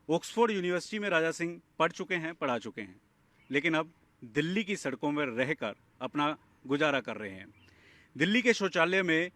Oxford university में राजा सिंह पढ़ चुके हैं, पढ़ा चुके हैं, लेकिन अब दिल्ली की सड़कों में रहकर अपना गुजारा कर रहे हैं। दिल्ली के शौचालय में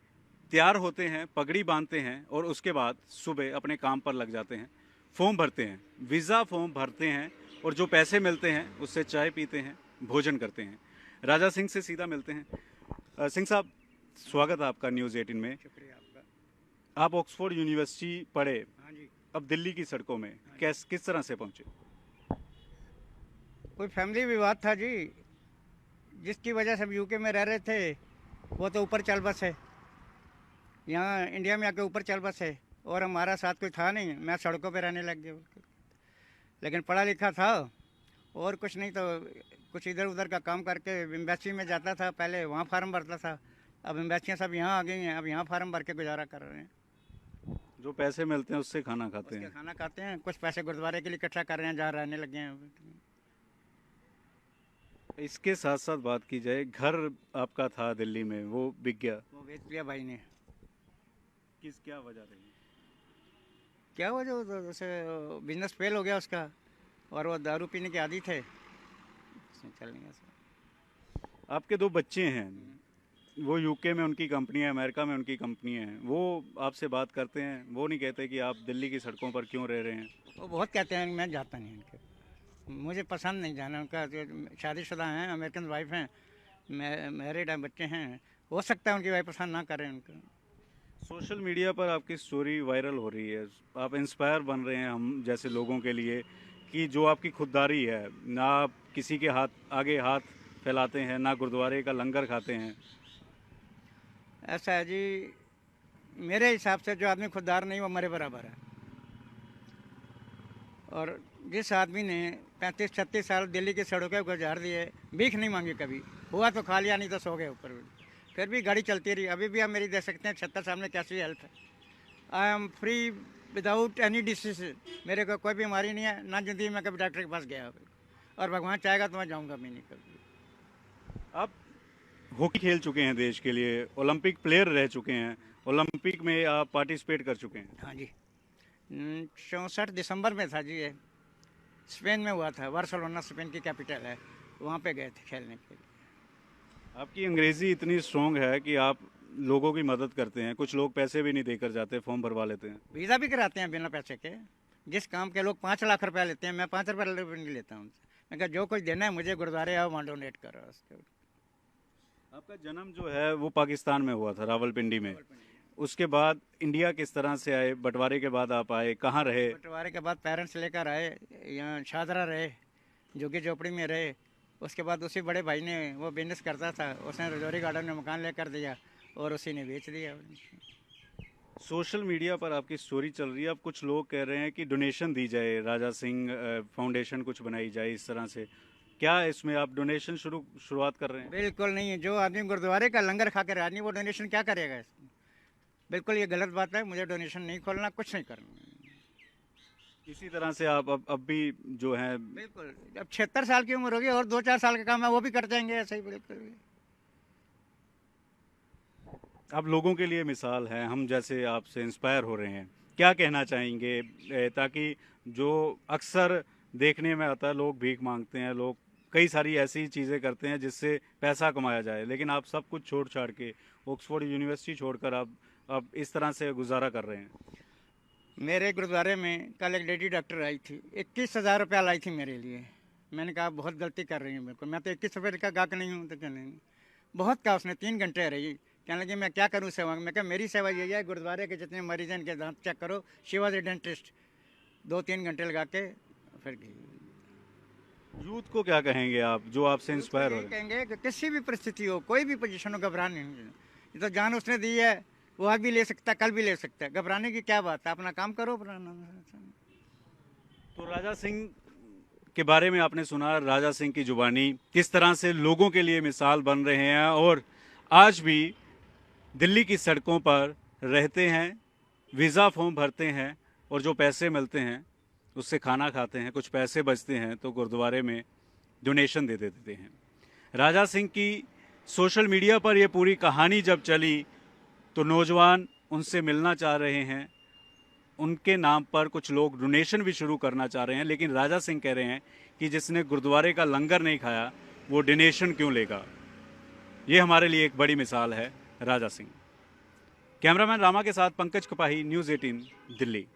तैयार होते हैं, पगड़ी बांधते हैं और उसके बाद सुबह अपने काम पर लग जाते हैं, फॉर्म भरते हैं, वीज़ा फॉर्म भरते हैं और जो पैसे मिलते हैं उससे चाय पीते हैं, भोजन करते हैं। राजा सिंह से सीधा मिलते हैं। सिंह साहब, स्वागत है आपका न्यूज़ 18 में। शुक्रिया आपका। आप ऑक्सफोर्ड यूनिवर्सिटी पढ़े, हाँ जी। अब दिल्ली की सड़कों में किस तरह से पहुंचे? कोई फैमिली विवाद था जी, जिसकी वजह से हम यूके में रह रहे थे। वो तो ऊपर चल बस है, यहाँ इंडिया में आके ऊपर चल बस है, और हमारा साथ कोई था नहीं। मैं सड़कों पे रहने लग गया, लेकिन पढ़ा लिखा था और कुछ नहीं तो कुछ इधर उधर का काम करके एम्बेसी में जाता था। पहले वहाँ फार्म भरता था, अब एम्बेसियाँ सब यहाँ आ गई हैं, अब यहाँ फार्म भर के गुजारा कर रहे हैं। जो पैसे मिलते हैं उससे खाना खाते उसके हैं। खाना खाते हैं, कुछ पैसे गुरुद्वारे के लिए इकट्ठा कर रहे हैं, जहाँ रहने लगे हैं। इसके साथ साथ बात की जाए, घर आपका था दिल्ली में, वो बिक गया, वो बेच दिया भाई ने। क्या वजह रही? क्या वजह, वो तो जैसे बिजनेस फेल हो गया उसका, और वो दारू पीने के आदी थे, उसमें चल नहीं गया। आपके दो बच्चे हैं, वो यूके में उनकी कंपनी है, अमेरिका में उनकी कंपनी है, वो आपसे बात करते हैं? वो नहीं कहते कि आप दिल्ली की सड़कों पर क्यों रह रहे हैं? वो बहुत कहते हैं, मैं जाता नहीं उनके, मुझे पसंद नहीं जाना उनका। जो शादीशुदा हैं, अमेरिकन वाइफ हैं, मैरिड हैं, बच्चे हैं, हो सकता है उनकी वाइफ पसंद ना करें उनको। सोशल मीडिया पर आपकी स्टोरी वायरल हो रही है, आप इंस्पायर बन रहे हैं हम जैसे लोगों के लिए, कि जो आपकी खुददारी है, ना आप किसी के आगे हाथ फैलाते हैं, ना गुरुद्वारे का लंगर खाते हैं। ऐसा है जी, मेरे हिसाब से जो आदमी खुददार नहीं वो मरे बराबर है। और जिस आदमी ने 35-36 साल दिल्ली की सड़कों को गुजार दिए, भीख नहीं मांगी कभी, हुआ तो खा लिया, नहीं तो सो गए ऊपर, फिर भी गाड़ी चलती रही। अभी भी आप मेरी देख सकते हैं, छत्तर सामने कैसी हेल्थ है। I am free without any disease, मेरे को कोई बीमारी नहीं है, ना जिंदगी में कभी डॉक्टर के पास गया, और भगवान चाहेगा तो मैं जाऊँगा भी नहीं कभी। आप हॉकी खेल चुके हैं देश के लिए, ओलंपिक प्लेयर रह चुके हैं, ओलंपिक में आप पार्टिसिपेट कर चुके हैं। हाँ जी, 64 दिसंबर में था जी, ये स्पेन में हुआ था। बार्सिलोना स्पेन की कैपिटल है, वहाँ पे गए थे खेलने के लिए। आपकी अंग्रेजी इतनी स्ट्रांग है कि आप लोगों की मदद करते हैं, कुछ लोग पैसे भी नहीं देकर जाते, फॉर्म भरवा लेते हैं। वीज़ा भी कराते हैं बिना पैसे के। जिस काम के लोग 5 लाख रुपया लेते हैं, मैं 5 रुपये नहीं लेता उनसे। मैं कहा जो कुछ देना है मुझे, गुरुद्वारे आओ, वहाँ डोनेट करो उसके। आपका जन्म जो है वो पाकिस्तान में हुआ था, रावलपिंडी में। उसके बाद इंडिया किस तरह से आए? बंटवारे के बाद आप आए, कहाँ रहे? बंटवारे के बाद पेरेंट्स लेकर आए, यहाँ शादरा रहे, झुग्गी झोपड़ी में रहे। उसके बाद उसी बड़े भाई ने, वो बिजनेस करता था, उसने रजौरी गार्डन में मकान लेकर दिया और उसी ने बेच दिया। सोशल मीडिया पर आपकी स्टोरी चल रही है, अब कुछ लोग कह रहे हैं कि डोनेशन दी जाए, राजा सिंह फाउंडेशन कुछ बनाई जाए इस तरह से। क्या इसमें आप डोनेशन शुरुआत कर रहे हैं? बिल्कुल नहीं, जो आदमी गुरुद्वारे का लंगर खा कर राजी, वो डोनेशन क्या करेगा इसमें? बिल्कुल ये गलत बात है, मुझे डोनेशन नहीं खोलना, कुछ नहीं करना। इसी तरह से आप अब भी जो है, बिल्कुल, अब 76 साल की उम्र होगी और 2-4 साल का काम है वो भी कर जाएंगे ऐसे ही, बिल्कुल। आप लोगों के लिए मिसाल हैं, हम जैसे आपसे इंस्पायर हो रहे हैं। क्या कहना चाहेंगे ताकि जो अक्सर देखने में आता है, लोग भीख मांगते हैं, लोग कई सारी ऐसी चीज़ें करते हैं जिससे पैसा कमाया जाए, लेकिन आप सब कुछ छोड़ छाड़ के, ऑक्सफोर्ड यूनिवर्सिटी छोड़कर आप इस तरह से गुजारा कर रहे हैं। मेरे गुरुद्वारे में कल एक लेडी डॉक्टर आई थी, 21,000 रुपया लाई थी मेरे लिए। मैंने कहा बहुत गलती कर रही हूँ, बिल्कुल मैं तो 21 रुपये का गाहक नहीं हूँ। तो क्या नहीं, बहुत कहा उसने, 3 घंटे रही, कहने लगी मैं क्या करूँ सेवा। मैं कहा मेरी सेवा यही है, गुरुद्वारे के जितने मरीज हैं इनके दांत चेक करो, शी वॉज ए डेंटिस्ट। 2-3 घंटे लगा के फिर गई। यूथ को क्या कहेंगे आप, जो आपसे इंस्पायर हो रहे हैं? कहेंगे कि किसी भी परिस्थिति हो, कोई भी पोजीशन हो, घबराने नहीं। ये तो जान उसने दी है, वो आज भी ले सकता है, कल भी ले सकता है, घबराने की क्या बात है, अपना काम करो अपना। तो राजा सिंह के बारे में आपने सुना, राजा सिंह की जुबानी किस तरह से लोगों के लिए मिसाल बन रहे हैं और आज भी दिल्ली की सड़कों पर रहते हैं, वीज़ा फॉर्म भरते हैं और जो पैसे मिलते हैं उससे खाना खाते हैं, कुछ पैसे बचते हैं तो गुरुद्वारे में डोनेशन दे देते हैं। राजा सिंह की सोशल मीडिया पर ये पूरी कहानी जब चली तो नौजवान उनसे मिलना चाह रहे हैं, उनके नाम पर कुछ लोग डोनेशन भी शुरू करना चाह रहे हैं, लेकिन राजा सिंह कह रहे हैं कि जिसने गुरुद्वारे का लंगर नहीं खाया वो डोनेशन क्यों लेगा। ये हमारे लिए एक बड़ी मिसाल है राजा सिंह। कैमरामैन रामा के साथ पंकज कपाही, न्यूज़ 18 दिल्ली।